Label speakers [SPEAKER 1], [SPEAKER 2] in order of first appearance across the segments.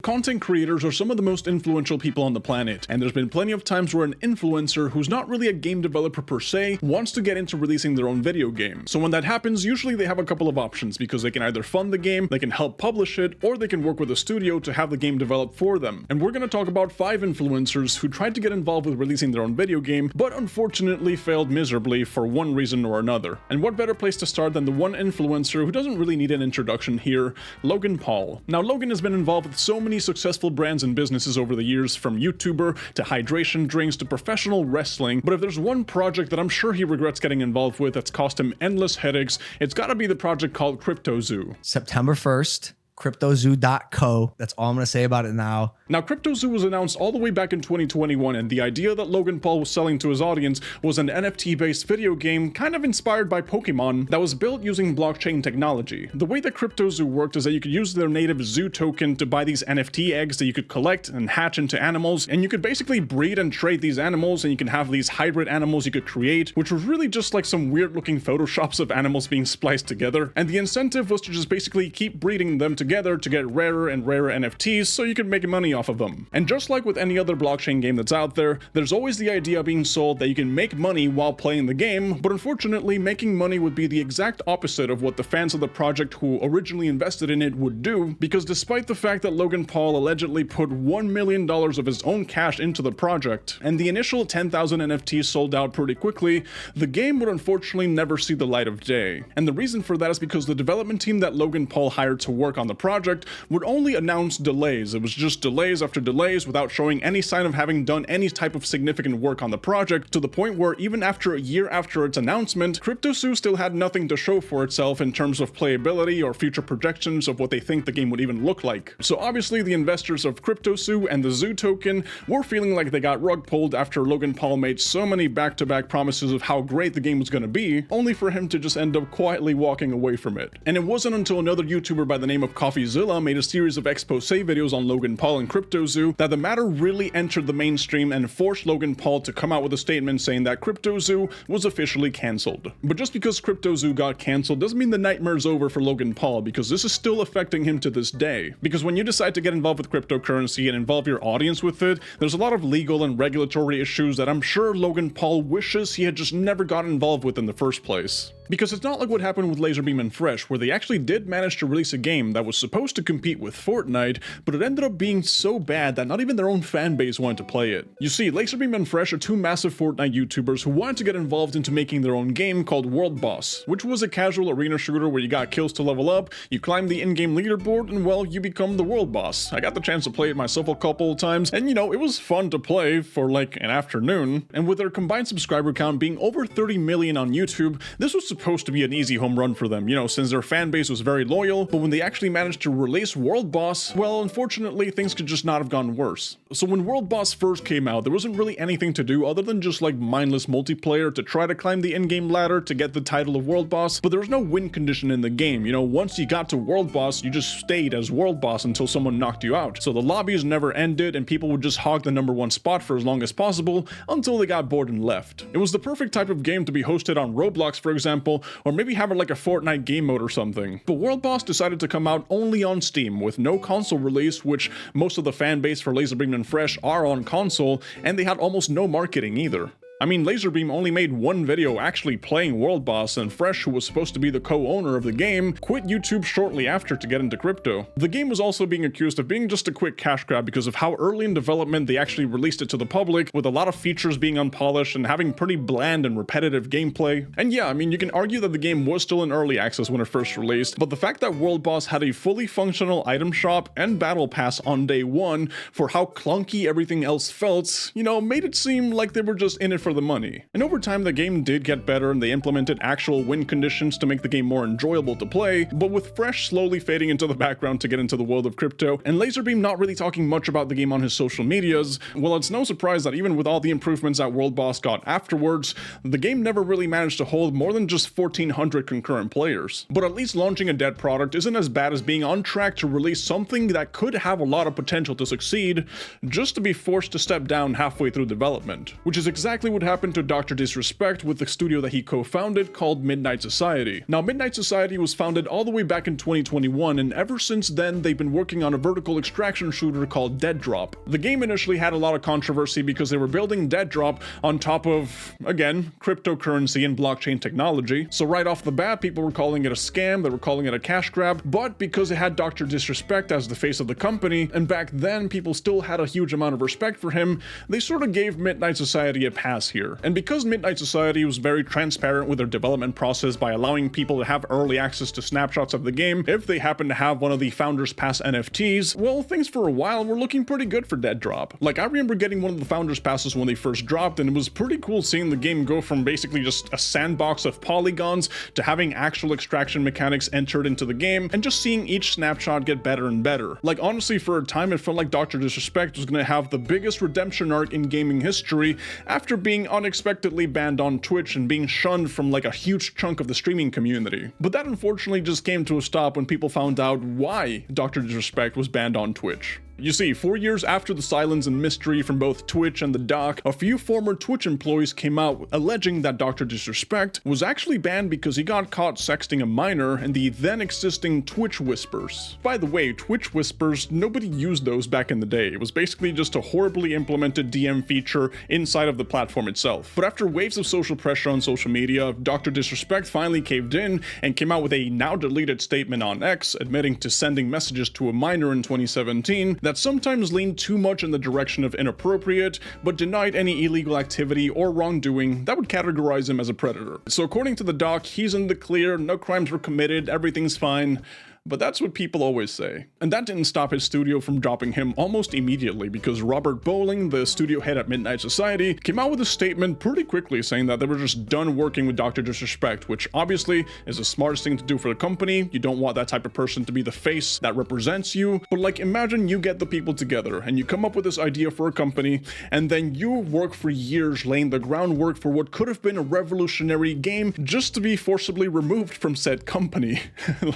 [SPEAKER 1] content creators are some of the most influential people on the planet, and there's been plenty of times where an influencer who's not really a game developer per se wants to get into releasing their own video game. So when that happens, usually they have a couple of options, because they can either fund the game, they can help publish it, or they can work with a studio to have the game developed for them. And we're going to talk about 5 influencers who tried to get involved with releasing their own video game, but unfortunately failed miserably for one reason or another. And what better place to start than the one influencer who doesn't really need an introduction here, Logan Paul. Now, Logan has been involved with so many successful brands and businesses over the years, from YouTuber to hydration drinks to professional wrestling, but if there's one project that I'm sure he regrets getting involved with that's cost him endless headaches, it's gotta be the project called CryptoZoo.
[SPEAKER 2] September 1st. CryptoZoo.co. That's all I'm going to say about it now.
[SPEAKER 1] Now, CryptoZoo was announced all the way back in 2021, and the idea that Logan Paul was selling to his audience was an NFT-based video game kind of inspired by Pokemon that was built using blockchain technology. The way that CryptoZoo worked is that you could use their native zoo token to buy these NFT eggs that you could collect and hatch into animals, and you could basically breed and trade these animals, and you can have these hybrid animals you could create, which was really just like some weird-looking photoshops of animals being spliced together, and the incentive was to just basically keep breeding them together to get rarer and rarer NFTs so you can make money off of them. And just like with any other blockchain game that's out there, there's always the idea being sold that you can make money while playing the game, but unfortunately making money would be the exact opposite of what the fans of the project who originally invested in it would do, because despite the fact that Logan Paul allegedly put $1 million of his own cash into the project, and the initial 10,000 NFTs sold out pretty quickly, the game would unfortunately never see the light of day. And the reason for that is because the development team that Logan Paul hired to work on the project would only announce delays. It was just delays after delays without showing any sign of having done any type of significant work on the project, to the point where even after a year after its announcement, CryptoZoo still had nothing to show for itself in terms of playability or future projections of what they think the game would even look like. So obviously the investors of CryptoZoo and the Zoo token were feeling like they got rug pulled after Logan Paul made so many back-to-back promises of how great the game was going to be, only for him to just end up quietly walking away from it. And it wasn't until another YouTuber by the name of CoffeeZilla made a series of expose videos on Logan Paul and CryptoZoo that the matter really entered the mainstream and forced Logan Paul to come out with a statement saying that CryptoZoo was officially cancelled. But just because CryptoZoo got cancelled doesn't mean the nightmare's over for Logan Paul, because this is still affecting him to this day. Because when you decide to get involved with cryptocurrency and involve your audience with it, there's a lot of legal and regulatory issues that I'm sure Logan Paul wishes he had just never got involved with in the first place. Because it's not like what happened with Laserbeam and Fresh, where they actually did manage to release a game that was supposed to compete with Fortnite, but it ended up being so bad that not even their own fan base wanted to play it. You see, Laserbeam and Fresh are 2 massive Fortnite YouTubers who wanted to get involved into making their own game called World Boss, which was a casual arena shooter where you got kills to level up, you climb the in-game leaderboard, and well, you become the world boss. I got the chance to play it myself a couple of times, and you know, it was fun to play for like an afternoon, and with their combined subscriber count being over 30 million on YouTube, this was supposed to be an easy home run for them, you know, since their fan base was very loyal. But when they actually managed to release World Boss, well, unfortunately, things could just not have gone worse. So when World Boss first came out, there wasn't really anything to do other than just like mindless multiplayer to try to climb the in-game ladder to get the title of World Boss, but there was no win condition in the game. You know, once you got to World Boss, you just stayed as World Boss until someone knocked you out. So the lobbies never ended, and people would just hog the #1 spot for as long as possible until they got bored and left. It was the perfect type of game to be hosted on Roblox, for example, or maybe have it like a Fortnite game mode or something. But World Boss decided to come out only on Steam with no console release, which most of the fan base for Laserbeam and Fresh are on console, and they had almost no marketing either. I mean, Laserbeam only made one video actually playing World Boss, and Fresh, who was supposed to be the co-owner of the game, quit YouTube shortly after to get into crypto. The game was also being accused of being just a quick cash grab because of how early in development they actually released it to the public, with a lot of features being unpolished and having pretty bland and repetitive gameplay. And yeah, I mean, you can argue that the game was still in early access when it first released, but the fact that World Boss had a fully functional item shop and battle pass on day 1 for how clunky everything else felt, you know, made it seem like they were just in it for the money. And over time, the game did get better and they implemented actual win conditions to make the game more enjoyable to play, but with Fresh slowly fading into the background to get into the world of crypto, and Laserbeam not really talking much about the game on his social medias, well, it's no surprise that even with all the improvements that World Boss got afterwards, the game never really managed to hold more than just 1,400 concurrent players. But at least launching a dead product isn't as bad as being on track to release something that could have a lot of potential to succeed, just to be forced to step down halfway through development, which is exactly what would happen to Dr. Disrespect with the studio that he co-founded called Midnight Society. Now, Midnight Society was founded all the way back in 2021, and ever since then, they've been working on a vertical extraction shooter called Dead Drop. The game initially had a lot of controversy because they were building Dead Drop on top of, again, cryptocurrency and blockchain technology. So right off the bat, people were calling it a scam, they were calling it a cash grab, but because it had Dr. Disrespect as the face of the company, and back then people still had a huge amount of respect for him, they sort of gave Midnight Society a pass here. And because Midnight Society was very transparent with their development process by allowing people to have early access to snapshots of the game if they happen to have one of the Founders Pass NFTs, well, things for a while were looking pretty good for Dead Drop. Like, I remember getting one of the Founders Passes when they first dropped, and it was pretty cool seeing the game go from basically just a sandbox of polygons to having actual extraction mechanics entered into the game, and just seeing each snapshot get better and better. Like, honestly, for a time, it felt like Dr. Disrespect was gonna have the biggest redemption arc in gaming history after being unexpectedly banned on Twitch and being shunned from like a huge chunk of the streaming community. But that unfortunately just came to a stop when people found out why Dr. Disrespect was banned on Twitch. You see, 4 years after the silence and mystery from both Twitch and the doc, a few former Twitch employees came out alleging that Dr. Disrespect was actually banned because he got caught sexting a minor in the then existing Twitch Whispers. By the way, Twitch Whispers, nobody used those back in the day. It was basically just a horribly implemented DM feature inside of the platform itself. But after waves of social pressure on social media, Dr. Disrespect finally caved in and came out with a now deleted statement on X admitting to sending messages to a minor in 2017 that sometimes leaned too much in the direction of inappropriate, but denied any illegal activity or wrongdoing that would categorize him as a predator. So according to the doc, he's in the clear, no crimes were committed, everything's fine. But that's what people always say. And that didn't stop his studio from dropping him almost immediately, because Robert Bowling, the studio head at Midnight Society, came out with a statement pretty quickly saying that they were just done working with Dr. Disrespect, which obviously is the smartest thing to do for the company. You don't want that type of person to be the face that represents you. But like, imagine you get the people together and you come up with this idea for a company, and then you work for years laying the groundwork for what could have been a revolutionary game just to be forcibly removed from said company.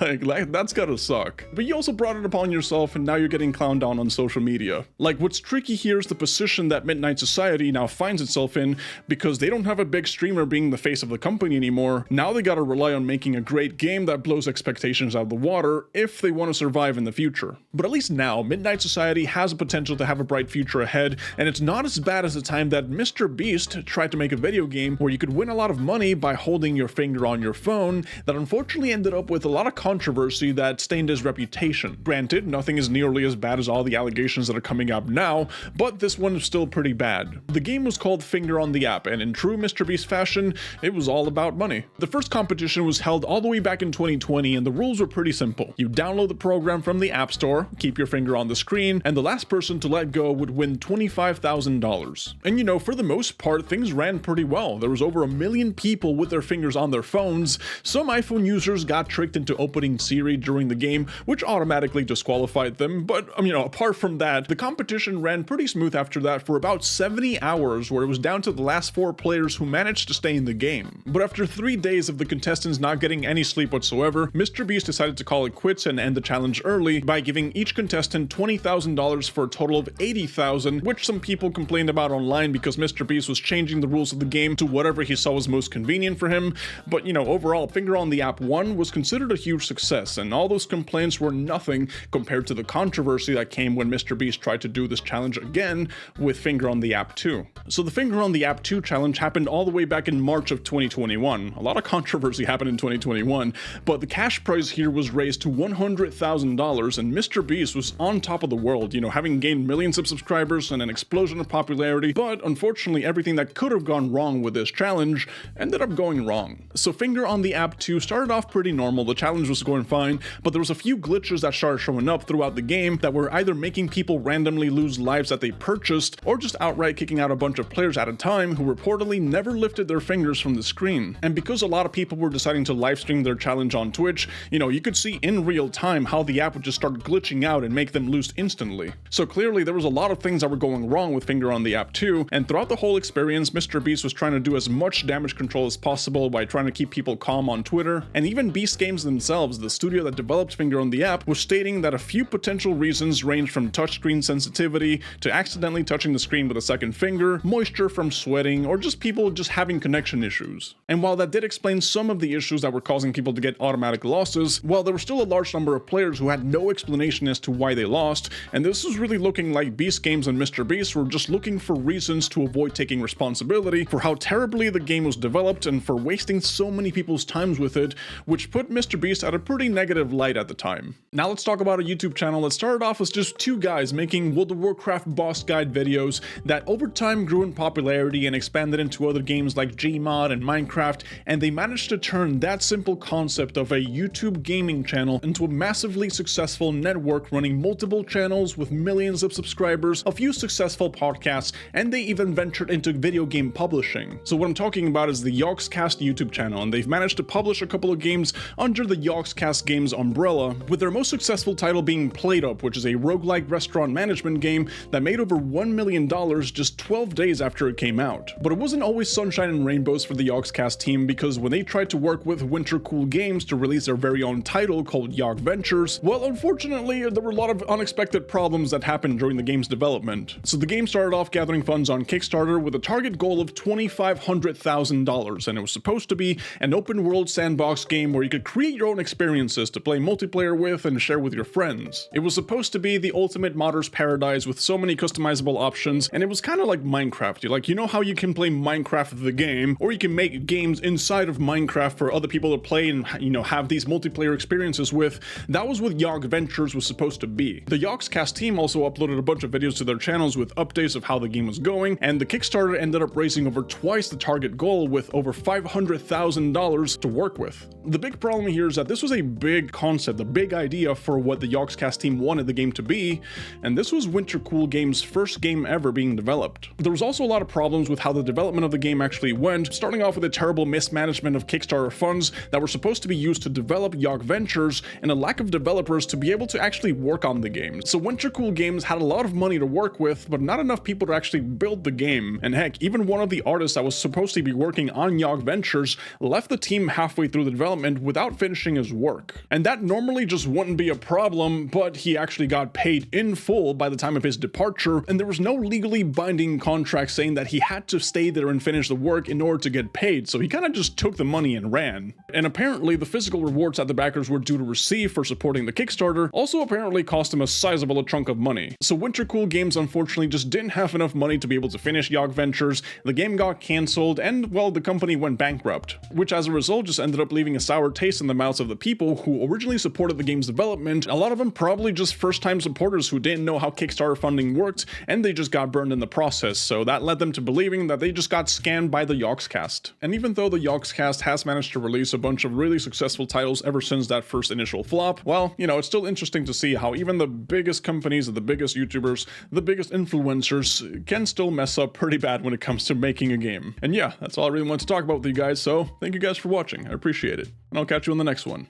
[SPEAKER 1] like that's gotta suck. But you also brought it upon yourself, and now you're getting clowned on social media. Like, what's tricky here is the position that Midnight Society now finds itself in, because they don't have a big streamer being the face of the company anymore. Now they gotta rely on making a great game that blows expectations out of the water if they want to survive in the future. But at least now, Midnight Society has a potential to have a bright future ahead, and it's not as bad as the time that Mr. Beast tried to make a video game where you could win a lot of money by holding your finger on your phone, that unfortunately ended up with a lot of controversy that stained his reputation. Granted, nothing is nearly as bad as all the allegations that are coming up now, but this one is still pretty bad. The game was called Finger on the App, and in true Mr. Beast fashion, it was all about money. The first competition was held all the way back in 2020, and the rules were pretty simple. You download the program from the App Store, keep your finger on the screen, and the last person to let go would win $25,000. And you know, for the most part, things ran pretty well. There was over 1 million people with their fingers on their phones. Some iPhone users got tricked into opening Siri during the game, which automatically disqualified them. But apart from that, the competition ran pretty smooth after that for about 70 hours, where it was down to the last 4 players who managed to stay in the game. But after 3 days of the contestants not getting any sleep whatsoever, Mr. Beast decided to call it quits and end the challenge early by giving each contestant $20,000 for a total of $80,000, which some people complained about online because Mr. Beast was changing the rules of the game to whatever he saw was most convenient for him. But overall, Finger on the App 1 was considered a huge success, and all those complaints were nothing compared to the controversy that came when Mr. Beast tried to do this challenge again with Finger on the App 2. So the Finger on the App 2 challenge happened all the way back in March of 2021. A lot of controversy happened in 2021, but the cash prize here was raised to $100,000, and Mr. Beast was on top of the world, having gained millions of subscribers and an explosion of popularity. But unfortunately, everything that could have gone wrong with this challenge ended up going wrong. So Finger on the App 2 started off pretty normal, the challenge was going fine, but there was a few glitches that started showing up throughout the game that were either making people randomly lose lives that they purchased, or just outright kicking out a bunch of players at a time who reportedly never lifted their fingers from the screen. And because a lot of people were deciding to livestream their challenge on Twitch, you could see in real time how the app would just start glitching out and make them lose instantly. So clearly there was a lot of things that were going wrong with Finger on the App 2, and throughout the whole experience, Mr. Beast was trying to do as much damage control as possible by trying to keep people calm on Twitter. And even Beast Games themselves, the studio that developed finger on the app was stating that a few potential reasons range from touchscreen sensitivity to accidentally touching the screen with a second finger, moisture from sweating, or just people just having connection issues. And while that did explain some of the issues that were causing people to get automatic losses, well, there were still a large number of players who had no explanation as to why they lost, and this was really looking like Beast Games and Mr. Beast were just looking for reasons to avoid taking responsibility for how terribly the game was developed and for wasting so many people's times with it, which put Mr. Beast at a pretty negative light at the time. Now let's talk about a YouTube channel that started off as just two guys making World of Warcraft boss guide videos that over time grew in popularity and expanded into other games like Gmod and Minecraft, and they managed to turn that simple concept of a YouTube gaming channel into a massively successful network running multiple channels with millions of subscribers, a few successful podcasts, and they even ventured into video game publishing. So what I'm talking about is the Ycast YouTube channel, and they've managed to publish a couple of games under the Ycast Games umbrella, with their most successful title being Played Up, which is a roguelike restaurant management game that made over $1 million just 12 days after it came out. But it wasn't always sunshine and rainbows for the Ycast team, because when they tried to work with Winter Cool Games to release their very own title called Yog Ventures, well, unfortunately, there were a lot of unexpected problems that happened during the game's development. So the game started off gathering funds on Kickstarter with a target goal of $2,500,000, and it was supposed to be an open world sandbox game where you could create your own experiences to play multiplayer with and share with your friends. It was supposed to be the ultimate modder's paradise with so many customizable options, and it was kind of like Minecraft. You know how you can play Minecraft the game, or you can make games inside of Minecraft for other people to play and, have these multiplayer experiences with. That was what Yog Ventures was supposed to be. The Ycast team also uploaded a bunch of videos to their channels with updates of how the game was going, and the Kickstarter ended up raising over twice the target goal with over $500,000 to work with. The big problem here is that this was a big concept, a big idea for what the Ycast team wanted the game to be, and this was Winter Cool Games' first game ever being developed. There was also a lot of problems with how the development of the game actually went, starting off with a terrible mismanagement of Kickstarter funds that were supposed to be used to develop Yog Ventures, and a lack of developers to be able to actually work on the game. So Winter Cool Games had a lot of money to work with, but not enough people to actually build the game. And heck, even one of the artists that was supposed to be working on Yog Ventures left the team halfway through the development without finishing his work. And that normally just wouldn't be a problem, but he actually got paid in full by the time of his departure, and there was no legally binding contract saying that he had to stay there and finish the work in order to get paid, so he kind of just took the money and ran. And apparently the physical rewards that the backers were due to receive for supporting the Kickstarter also apparently cost him a sizable chunk of money. So Winter Cool Games unfortunately just didn't have enough money to be able to finish Yog Ventures, the game got cancelled, and well, the company went bankrupt, which as a result just ended up leaving a sour taste in the mouths of the people who originally supported the game's development, a lot of them probably just first-time supporters who didn't know how Kickstarter funding worked, and they just got burned in the process, so that led them to believing that they just got scammed by the Ycast. And even though the Ycast has managed to release a bunch of really successful titles ever since that first initial flop, well, it's still interesting to see how even the biggest companies, the biggest YouTubers, the biggest influencers can still mess up pretty bad when it comes to making a game. And yeah, that's all I really want to talk about with you guys, so thank you guys for watching. I appreciate it, and I'll catch you on the next one.